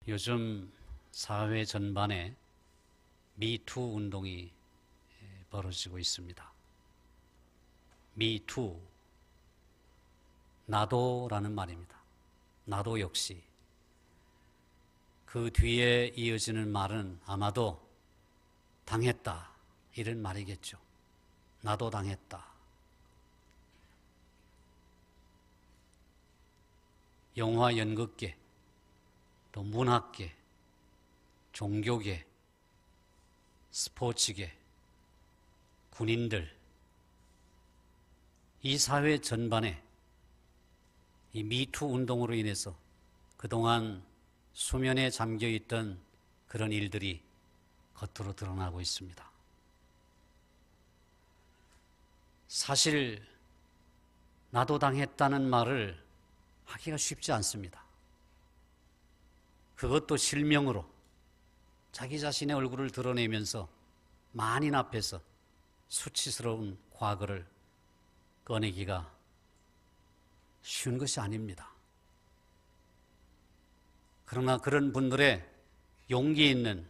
요즘 사회 전반에 미투 운동이 벌어지고 있습니다. 미투, 나도라는 말입니다. 나도 역시. 그 뒤에 이어지는 말은 아마도 당했다, 이런 말이겠죠. 나도 당했다. 영화 연극계, 또 문학계, 종교계, 스포츠계, 군인들, 이 사회 전반에 이 미투 운동으로 인해서 그동안 수면에 잠겨있던 그런 일들이 겉으로 드러나고 있습니다. 사실 나도 당했다는 말을 하기가 쉽지 않습니다. 그것도 실명으로 자기 자신의 얼굴을 드러내면서 만인 앞에서 수치스러운 과거를 꺼내기가 쉬운 것이 아닙니다. 그러나 그런 분들의 용기 있는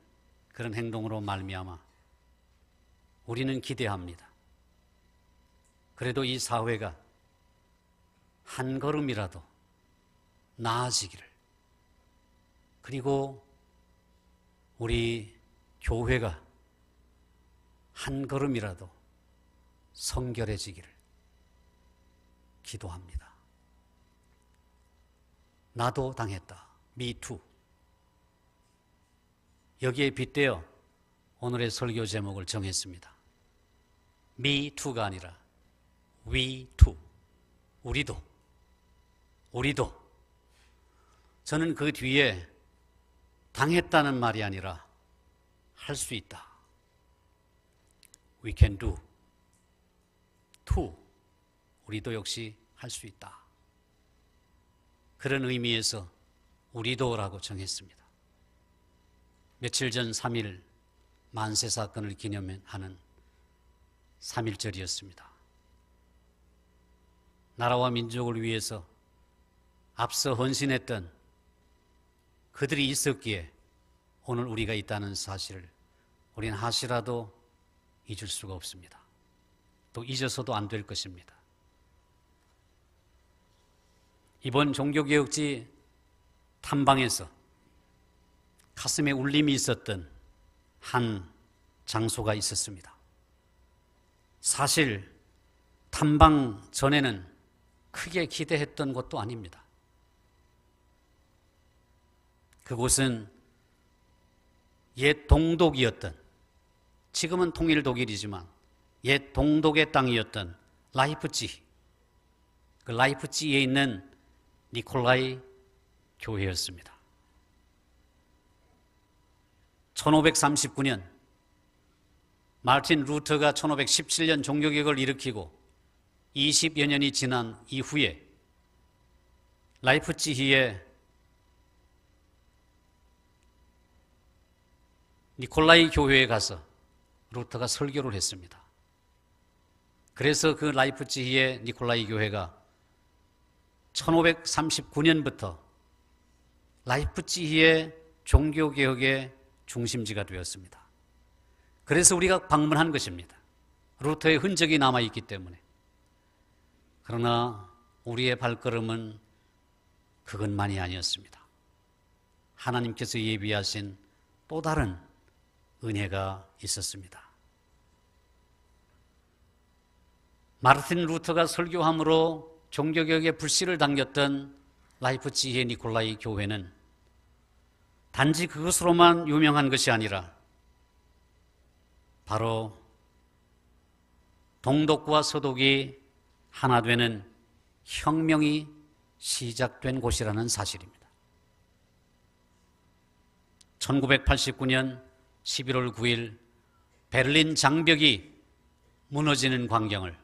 그런 행동으로 말미암아 우리는 기대합니다. 그래도 이 사회가 한 걸음이라도 나아지기를, 그리고 우리 교회가 한 걸음이라도 성결해지기를 기도합니다. 나도 당했다. 미투. 여기에 빗대어 오늘의 설교 제목을 정했습니다. 미투가 아니라 위투. 우리도. 저는 그 뒤에 당했다는 말이 아니라 할 수 있다. We can do. 우리도 역시 할 수 있다. 그런 의미에서 우리도라고 정했습니다. 며칠 전 3.1 만세 사건을 기념하는 3.1절이었습니다. 나라와 민족을 위해서 앞서 헌신했던 그들이 있었기에 오늘 우리가 있다는 사실을 우리는 하시라도 잊을 수가 없습니다. 또 잊어서도 안 될 것입니다. 이번 종교개혁지 탐방에서 가슴에 울림이 있었던 한 장소가 있었습니다. 사실 탐방 전에는 크게 기대했던 것도 아닙니다. 그곳은 옛 동독이었던, 지금은 통일 독일이지만 옛 동독의 땅이었던 라이프치히, 그 라이프치히에 있는 니콜라이 교회였습니다. 1539년 마르틴 루터가 1517년 종교개혁을 일으키고 20여 년이 지난 이후에 라이프치히에 니콜라이 교회에 가서 루터가 설교를 했습니다. 그래서 그 라이프치히의 니콜라이 교회가 1539년부터 라이프치히의 종교개혁의 중심지가 되었습니다. 그래서 우리가 방문한 것입니다. 루터의 흔적이 남아있기 때문에. 그러나 우리의 발걸음은 그것만이 아니었습니다. 하나님께서 예비하신 또 다른 은혜가 있었습니다. 마르틴 루터가 설교함으로 종교개혁의 불씨를 당겼던 라이프치히의 니콜라이 교회는 단지 그것으로만 유명한 것이 아니라 바로 동독과 서독이 하나 되는 혁명이 시작된 곳이라는 사실입니다. 1989년 11월 9일 베를린 장벽이 무너지는 광경을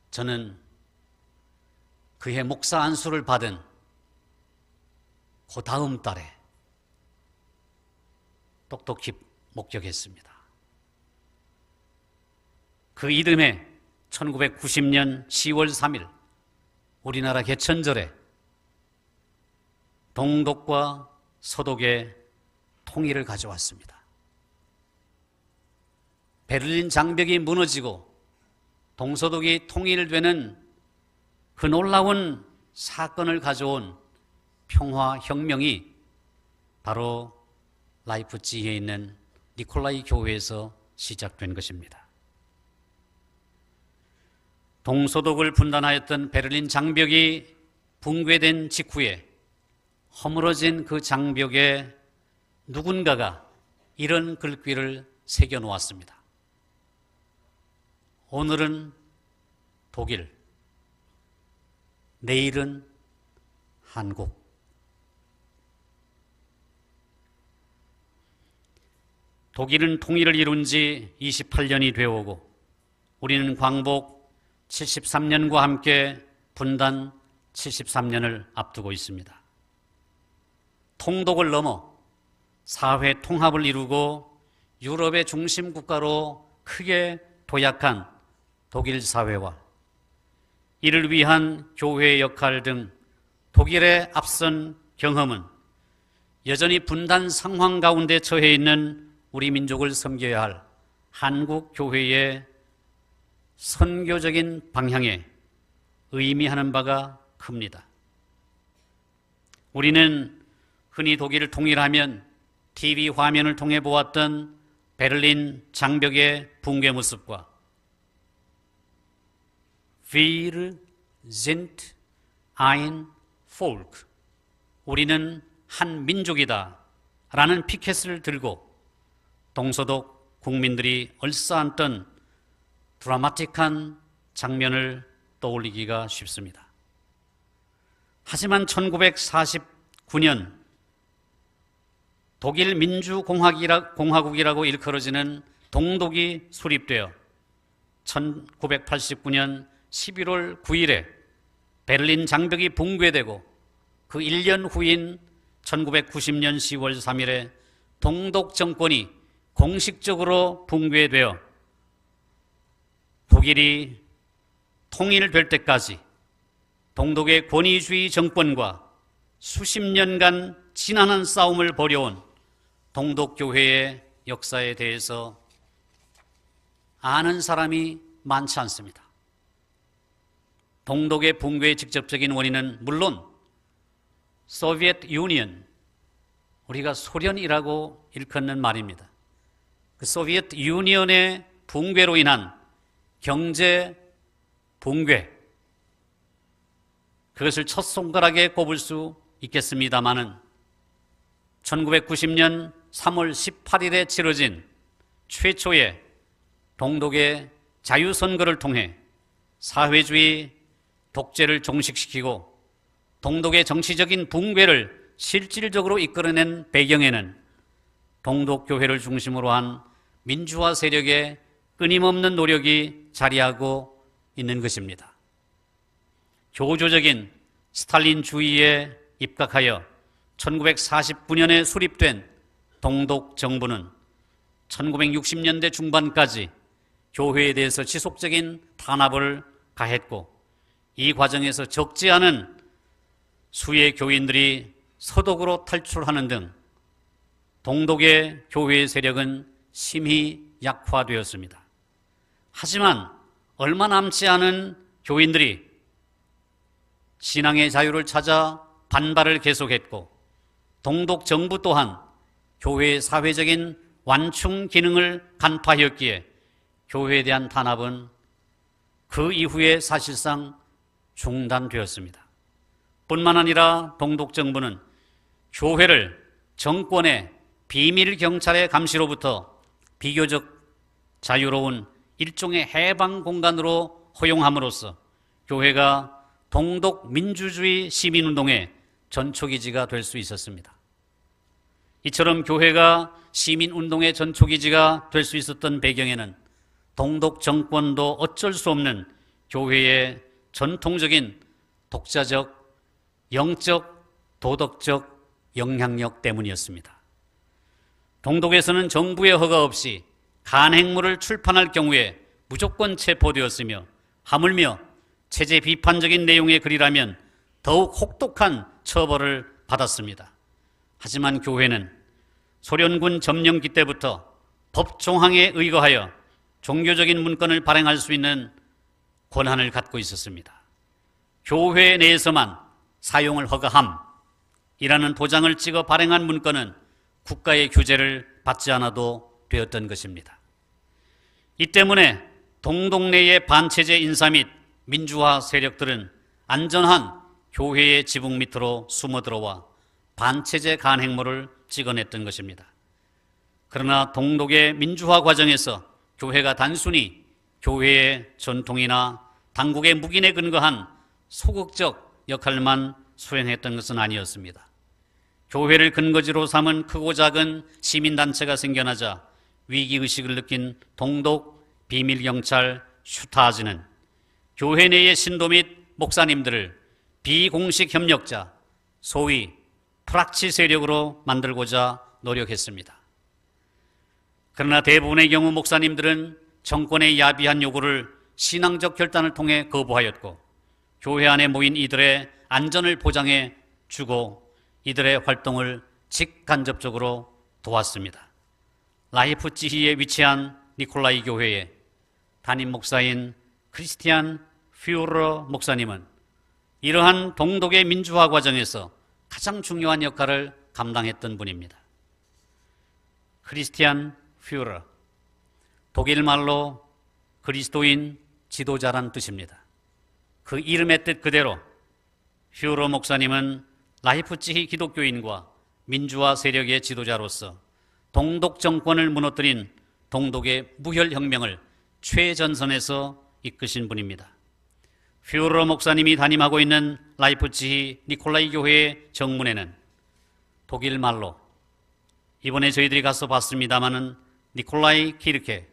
저는 그해 목사 안수를 받은 그 다음 달에 똑똑히 목격했습니다. 그 이듬해 1990년 10월 3일 우리나라 개천절에 동독과 서독의 통일을 가져왔습니다. 베를린 장벽이 무너지고 동서독이 통일되는 그 놀라운 사건을 가져온 평화혁명이 바로 라이프치히에 있는 니콜라이 교회에서 시작된 것입니다. 동서독을 분단하였던 베를린 장벽이 붕괴된 직후에 허물어진 그 장벽에 누군가가 이런 글귀를 새겨 놓았습니다. 오늘은 독일, 내일은 한국. 독일은 통일을 이룬 지 28년이 되어오고 우리는 광복 73년과 함께 분단 73년을 앞두고 있습니다. 통독을 넘어 사회 통합을 이루고 유럽의 중심 국가로 크게 도약한 독일 사회와 이를 위한 교회의 역할 등 독일의 앞선 경험은 여전히 분단 상황 가운데 처해 있는 우리 민족을 섬겨야 할 한국 교회의 선교적인 방향에 의미하는 바가 큽니다. 우리는 흔히 독일을 통일하면 TV 화면을 통해 보았던 베를린 장벽의 붕괴 모습과 Wir sind ein Volk, 우리는 한 민족이다 라는 피켓을 들고 동서독 국민들이 얼싸안던 드라마틱한 장면을 떠올리기가 쉽습니다. 하지만 1949년 독일 민주공화국이라고 일컬어지는 동독이 수립되어 1989년 11월 9일에 베를린 장벽이 붕괴되고 그 1년 후인 1990년 10월 3일에 동독 정권이 공식적으로 붕괴되어 독일이 통일될 때까지 동독의 권위주의 정권과 수십 년간 지난한 싸움을 벌여온 동독교회의 역사에 대해서 아는 사람이 많지 않습니다. 동독의 붕괴의 직접적인 원인은 물론 소비에트 유니언, 우리가 소련이라고 일컫는 말입니다. 그 소비에트 유니언의 붕괴로 인한 경제 붕괴, 그것을 첫 손가락에 꼽을 수 있겠습니다마는 1990년 3월 18일에 치러진 최초의 동독의 자유선거를 통해 사회주의 독재를 종식시키고 동독의 정치적인 붕괴를 실질적으로 이끌어낸 배경에는 동독교회를 중심으로 한 민주화 세력의 끊임없는 노력이 자리하고 있는 것입니다. 교조적인 스탈린주의에 입각하여 1949년에 수립된 동독 정부는 1960년대 중반까지 교회에 대해서 지속적인 탄압을 가했고 이 과정에서 적지 않은 수의 교인들이 서독으로 탈출하는 등 동독의 교회의 세력은 심히 약화되었습니다. 하지만 얼마 남지 않은 교인들이 신앙의 자유를 찾아 반발을 계속했고 동독 정부 또한 교회의 사회적인 완충 기능을 간파하였기에 교회에 대한 탄압은 그 이후에 사실상 중단되었습니다. 뿐만 아니라 동독 정부는 교회를 정권의 비밀 경찰의 감시로부터 비교적 자유로운 일종의 해방 공간으로 허용함으로써 교회가 동독 민주주의 시민운동의 전초기지가 될 수 있었습니다. 이처럼 교회가 시민운동의 전초기지가 될 수 있었던 배경에는 동독 정권도 어쩔 수 없는 교회의 전통적인 독자적, 영적, 도덕적 영향력 때문이었습니다. 동독에서는 정부의 허가 없이 간행물을 출판할 경우에 무조건 체포되었으며 하물며 체제 비판적인 내용의 글이라면 더욱 혹독한 처벌을 받았습니다. 하지만 교회는 소련군 점령기 때부터 법조항에 의거하여 종교적인 문건을 발행할 수 있는 권한을 갖고 있었습니다. 교회 내에서만 사용을 허가함이라는 도장을 찍어 발행한 문건은 국가의 규제를 받지 않아도 되었던 것입니다. 이 때문에 동독내의 반체제 인사 및 민주화 세력들은 안전한 교회의 지붕 밑으로 숨어들어와 반체제 간행모를 찍어냈던 것입니다. 그러나 동독의 민주화 과정에서 교회가 단순히 교회의 전통이나 당국의 묵인에 근거한 소극적 역할만 수행했던 것은 아니었습니다. 교회를 근거지로 삼은 크고 작은 시민단체가 생겨나자 위기의식을 느낀 동독 비밀경찰 슈타즈는 교회 내의 신도 및 목사님들을 비공식 협력자, 소위 프락치 세력으로 만들고자 노력했습니다. 그러나 대부분의 경우 목사님들은 정권의 야비한 요구를 신앙적 결단을 통해 거부하였고 교회 안에 모인 이들의 안전을 보장해 주고 이들의 활동을 직간접적으로 도왔습니다. 라이프치히에 위치한 니콜라이 교회의 담임 목사인 크리스티안 퓨러 목사님은 이러한 동독의 민주화 과정에서 가장 중요한 역할을 감당했던 분입니다. 크리스티안 퓨러, 독일 말로 그리스도인 지도자란 뜻입니다. 그 이름의 뜻 그대로 퓨러 목사님은 라이프치히 기독교인과 민주화 세력의 지도자로서 동독 정권을 무너뜨린 동독의 무혈혁명을 최전선에서 이끄신 분입니다. 퓨러 목사님이 담임하고 있는 라이프치히 니콜라이 교회의 정문에는 독일 말로 이번에 저희들이 가서 봤습니다마는 니콜라이 키르케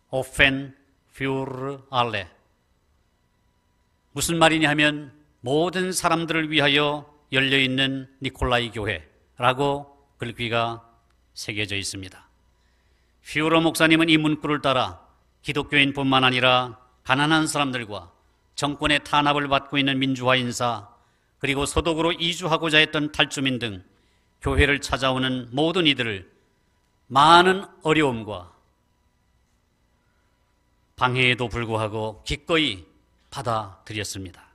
오펜 퓨르 알레 무슨 말이냐 하면 모든 사람들을 위하여 열려있는 니콜라이 교회라고 글귀가 새겨져 있습니다. 퓨러 목사님은 이 문구를 따라 기독교인뿐만 아니라 가난한 사람들과 정권의 탄압을 받고 있는 민주화 인사 그리고 서독으로 이주하고자 했던 탈주민 등 교회를 찾아오는 모든 이들을 많은 어려움과 방해에도 불구하고 기꺼이 받아들였습니다.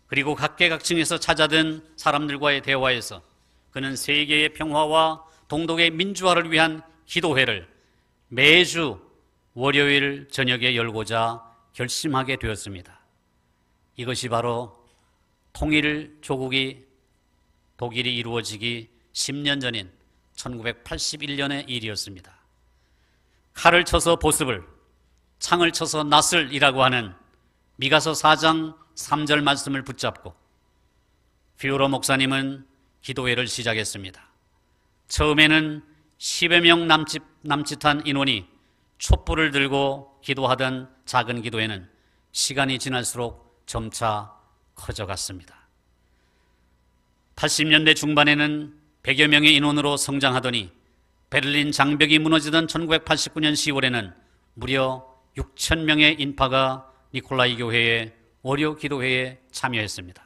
그리고 각계각층에서 찾아든 사람들과의 대화에서 그는 세계의 평화와 동독의 민주화를 위한 기도회를 매주 월요일 저녁에 열고자 결심하게 되었습니다. 이것이 바로 통일 조국이 독일이 이루어지기 10년 전인 1981년의 일이었습니다. 칼을 쳐서 보습을, 창을 쳐서 낫을이라고 하는 미가서 4장 3절 말씀을 붙잡고 퓨러 목사님은 기도회를 시작했습니다. 처음에는 10여 명 남짓한 인원이 촛불을 들고 기도하던 작은 기도회는 시간이 지날수록 점차 커져갔습니다. 80년대 중반에는 100여 명의 인원으로 성장하더니 베를린 장벽이 무너지던 1989년 10월에는 무려 6천 명의 인파가 니콜라이 교회의 월요 기도회에 참여했습니다.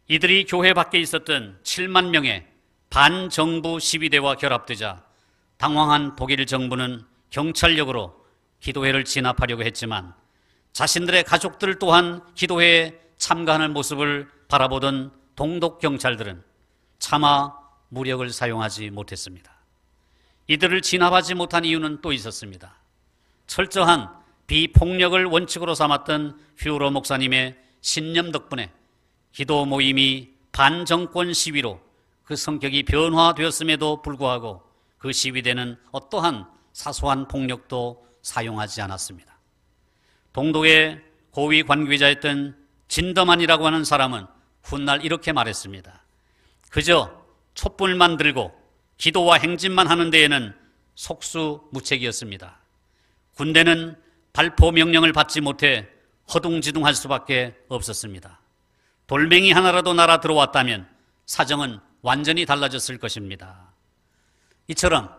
이들이 교회 밖에 있었던 7만 명의 반정부 시위대와 결합되자 당황한 독일 정부는 경찰력으로 기도회를 진압하려고 했지만 자신들의 가족들 또한 기도회에 참가하는 모습을 바라보던 동독 경찰들은 차마 무력을 사용하지 못했습니다. 이들을 진압하지 못한 이유는 또 있었습니다. 철저한 비폭력을 원칙으로 삼았던 퓨러 목사님의 신념 덕분에 기도 모임이 반정권 시위로 그 성격이 변화되었음에도 불구하고 그 시위대는 어떠한 사소한 폭력도 사용하지 않았습니다. 동독의 고위 관계자였던 진더만이라고 하는 사람은 훗날 이렇게 말했습니다. 그저 촛불만 들고 기도와 행진만 하는 데에는 속수무책이었습니다. 군대는 발포 명령을 받지 못해 허둥지둥할 수밖에 없었습니다. 돌멩이 하나라도 날아 들어왔다면 사정은 완전히 달라졌을 것입니다. 이처럼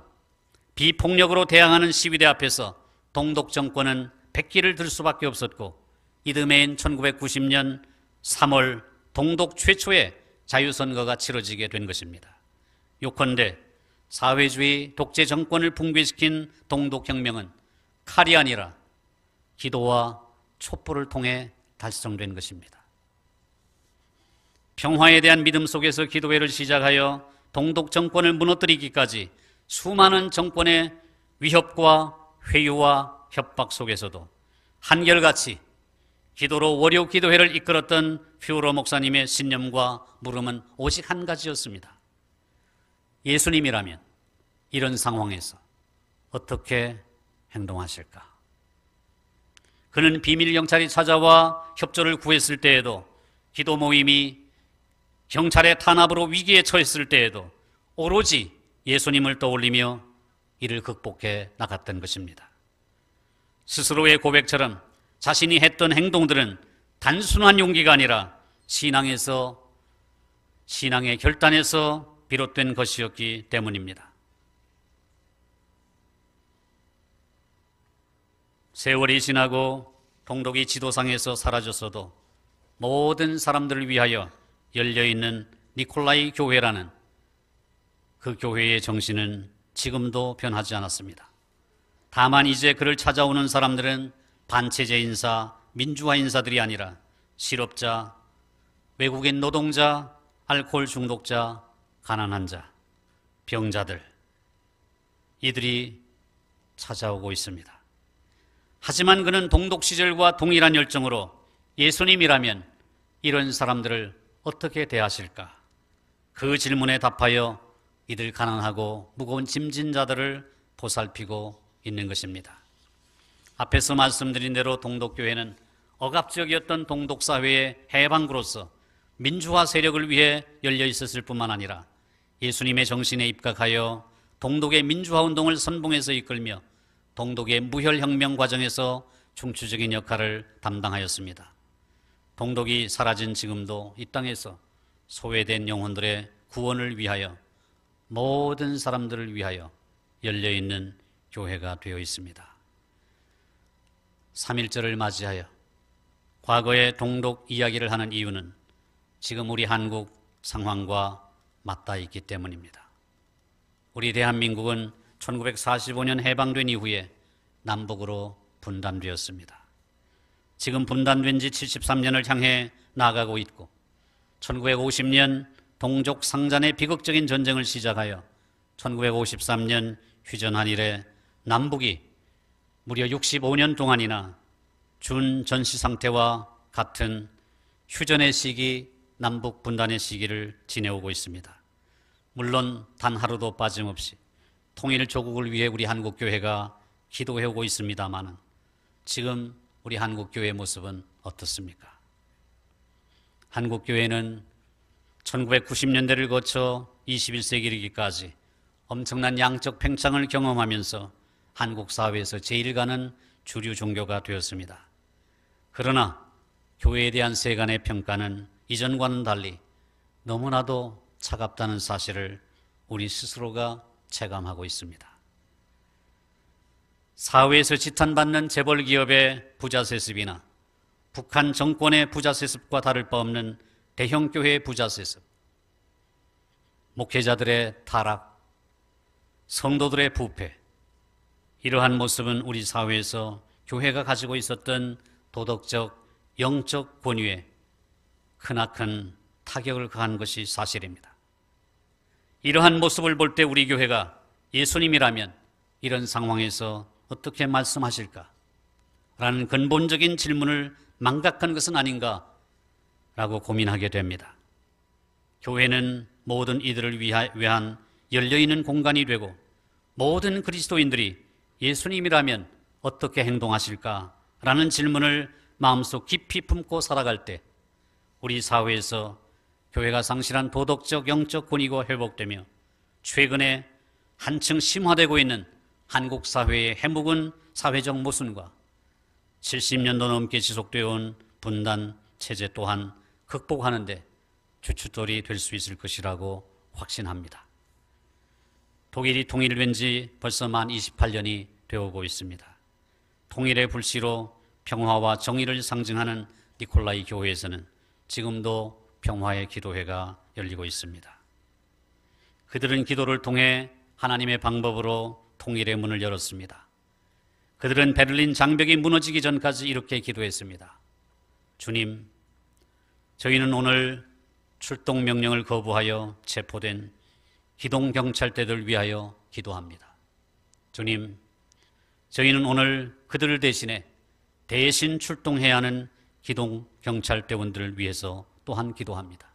비폭력으로 대항하는 시위대 앞에서 동독 정권은 백기를 들 수밖에 없었고 이듬해인 1990년 3월 동독 최초의 자유선거가 치러지게 된 것입니다. 요컨대 사회주의 독재 정권을 붕괴시킨 동독혁명은 칼이 아니라 기도와 촛불을 통해 달성된 것입니다. 평화에 대한 믿음 속에서 기도회를 시작하여 동독 정권을 무너뜨리기까지 수많은 정권의 위협과 회유와 협박 속에서도 한결같이 기도로 월요 기도회를 이끌었던 퓨어러 목사님의 신념과 물음은 오직 한 가지였습니다. 예수님이라면 이런 상황에서 어떻게 행동하실까? 그는 비밀 경찰이 찾아와 협조를 구했을 때에도, 기도 모임이 경찰의 탄압으로 위기에 처했을 때에도 오로지 예수님을 떠올리며 이를 극복해 나갔던 것입니다. 스스로의 고백처럼 자신이 했던 행동들은 단순한 용기가 아니라 신앙의 결단에서 비롯된 것이었기 때문입니다. 세월이 지나고 동독이 지도상에서 사라졌어도 모든 사람들을 위하여 열려있는 니콜라이 교회라는 그 교회의 정신은 지금도 변하지 않았습니다. 다만 이제 그를 찾아오는 사람들은 반체제 인사, 민주화 인사들이 아니라 실업자, 외국인 노동자, 알코올 중독자, 가난한 자, 병자들, 이들이 찾아오고 있습니다. 하지만 그는 동독 시절과 동일한 열정으로 예수님이라면 이런 사람들을 어떻게 대하실까? 그 질문에 답하여 이들 가난하고 무거운 짐진 자들을 보살피고 있는 것입니다. 앞에서 말씀드린 대로 동독교회는 억압적이었던 동독사회의 해방구로서 민주화 세력을 위해 열려 있었을 뿐만 아니라 예수님의 정신에 입각하여 동독의 민주화 운동을 선봉해서 이끌며 동독의 무혈혁명 과정에서 중추적인 역할을 담당하였습니다. 동독이 사라진 지금도 이 땅에서 소외된 영혼들의 구원을 위하여, 모든 사람들을 위하여 열려있는 교회가 되어 있습니다. 3.1절을 맞이하여 과거의 동독 이야기를 하는 이유는 지금 우리 한국 상황과 맞닿아 있기 때문입니다. 우리 대한민국은 1945년 해방된 이후에 남북으로 분단되었습니다. 지금 분단된 지 73년을 향해 나아가고 있고 1950년 동족 상잔의 비극적인 전쟁을 시작하여 1953년 휴전한 이래 남북이 무려 65년 동안이나 준전시 상태와 같은 휴전의 시기, 남북 분단의 시기를 지내오고 있습니다. 물론 단 하루도 빠짐없이 통일 조국을 위해 우리 한국교회가 기도해오고 있습니다만 지금 우리 한국교회의 모습은 어떻습니까? 한국교회는 1990년대를 거쳐 21세기 이르기까지 엄청난 양적 팽창을 경험하면서 한국 사회에서 제일 가는 주류 종교가 되었습니다. 그러나 교회에 대한 세간의 평가는 이전과는 달리 너무나도 차갑다는 사실을 우리 스스로가 체감하고 있습니다. 사회에서 지탄받는 재벌 기업의 부자 세습이나 북한 정권의 부자 세습과 다를 바 없는 대형 교회의 부자 세습, 목회자들의 타락, 성도들의 부패, 이러한 모습은 우리 사회에서 교회가 가지고 있었던 도덕적, 영적 권위에 크나큰 타격을 가한 것이 사실입니다. 이러한 모습을 볼 때 우리 교회가 예수님이라면 이런 상황에서 어떻게 말씀하실까? 라는 근본적인 질문을 망각한 것은 아닌가? 라고 고민하게 됩니다. 교회는 모든 이들을 위한 열려있는 공간이 되고 모든 그리스도인들이 예수님이라면 어떻게 행동하실까? 라는 질문을 마음속 깊이 품고 살아갈 때 우리 사회에서 교회가 상실한 도덕적, 영적 권위가 회복되며 최근에 한층 심화되고 있는 한국 사회의 해묵은 사회적 모순과 70년도 넘게 지속되어 온 분단 체제 또한 극복하는 데 주춧돌이 될 수 있을 것이라고 확신합니다. 독일이 통일된 지 벌써 만 28년이 되어오고 있습니다. 통일의 불씨로 평화와 정의를 상징하는 니콜라이 교회에서는 지금도 평화의 기도회가 열리고 있습니다. 그들은 기도를 통해 하나님의 방법으로 통일의 문을 열었습니다. 그들은 베를린 장벽이 무너지기 전까지 이렇게 기도했습니다. 주님, 저희는 오늘 출동 명령을 거부하여 체포된 기동경찰대들을 위하여 기도합니다. 주님, 저희는 오늘 그들을 대신 출동해야 하는 기동경찰대원들을 위해서 또한 기도합니다.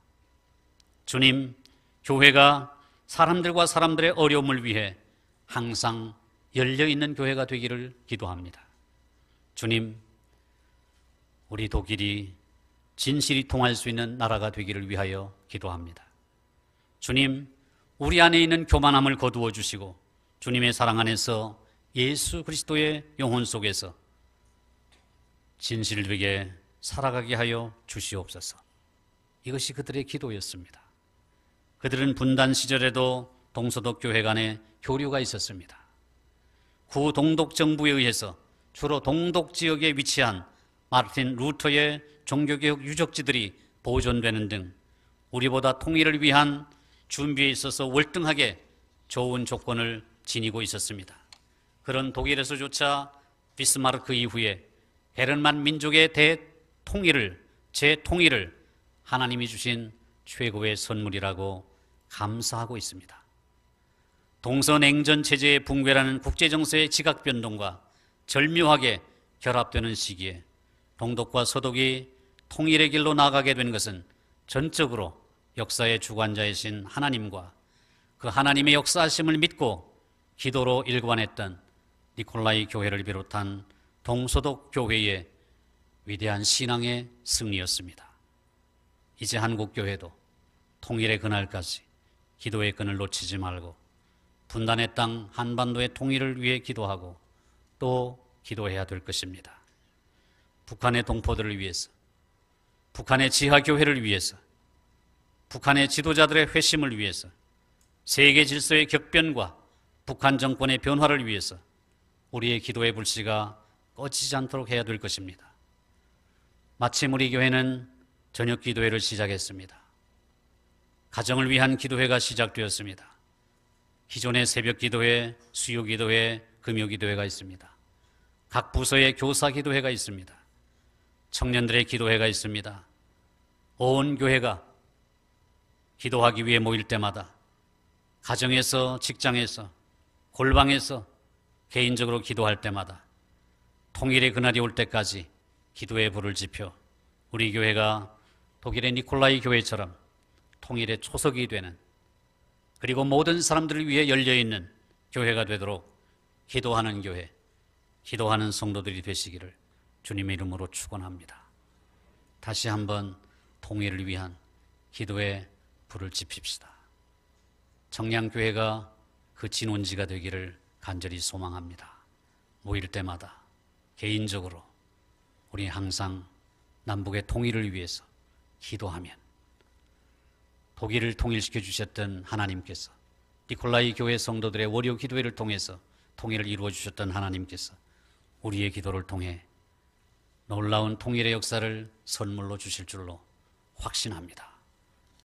주님, 교회가 사람들과 사람들의 어려움을 위해 항상 열려있는 교회가 되기를 기도합니다. 주님, 우리 독일이 진실이 통할 수 있는 나라가 되기를 위하여 기도합니다. 주님, 우리 안에 있는 교만함을 거두어 주시고 주님의 사랑 안에서 예수 그리스도의 영혼 속에서 진실되게 살아가게 하여 주시옵소서. 이것이 그들의 기도였습니다. 그들은 분단 시절에도 동서독 교회 간에 교류가 있었습니다. 구 동독 정부에 의해서 주로 동독 지역에 위치한 마르틴 루터의 종교개혁 유적지들이 보존되는 등 우리보다 통일을 위한 준비에 있어서 월등하게 좋은 조건을 지니고 있었습니다. 그런 독일에서조차 비스마르크 이후에 게르만 민족의 재통일을 하나님이 주신 최고의 선물이라고 감사하고 있습니다. 동서냉전 체제의 붕괴라는 국제정세의 지각변동과 절묘하게 결합되는 시기에 동독과 서독이 통일의 길로 나아가게 된 것은 전적으로 역사의 주관자이신 하나님과 그 하나님의 역사하심을 믿고 기도로 일관했던 니콜라이 교회를 비롯한 동서독 교회의 위대한 신앙의 승리였습니다. 이제 한국 교회도 통일의 그날까지 기도의 끈을 놓치지 말고 분단의 땅 한반도의 통일을 위해 기도하고 또 기도해야 될 것입니다. 북한의 동포들을 위해서, 북한의 지하교회를 위해서, 북한의 지도자들의 회심을 위해서, 세계 질서의 격변과 북한 정권의 변화를 위해서 우리의 기도의 불씨가 꺼지지 않도록 해야 될 것입니다. 마침 우리 교회는 저녁 기도회를 시작했습니다. 가정을 위한 기도회가 시작되었습니다. 기존의 새벽 기도회, 수요 기도회, 금요 기도회가 있습니다. 각 부서의 교사 기도회가 있습니다. 청년들의 기도회가 있습니다. 온 교회가 기도하기 위해 모일 때마다 가정에서, 직장에서, 골방에서, 개인적으로 기도할 때마다 통일의 그날이 올 때까지 기도의 불을 지펴 우리 교회가 독일의 니콜라이 교회처럼 통일의 초석이 되는, 그리고 모든 사람들을 위해 열려있는 교회가 되도록 기도하는 교회, 기도하는 성도들이 되시기를 주님의 이름으로 축원합니다. 다시 한번 통일을 위한 기도의 불을 지핍시다. 청량교회가 그 진원지가 되기를 간절히 소망합니다. 모일 때마다 개인적으로 우리 항상 남북의 통일을 위해서 기도하면 독일을 통일시켜 주셨던 하나님께서, 니콜라이 교회 성도들의 월요 기도회를 통해서 통일을 이루어 주셨던 하나님께서 우리의 기도를 통해 놀라운 통일의 역사를 선물로 주실 줄로 확신합니다.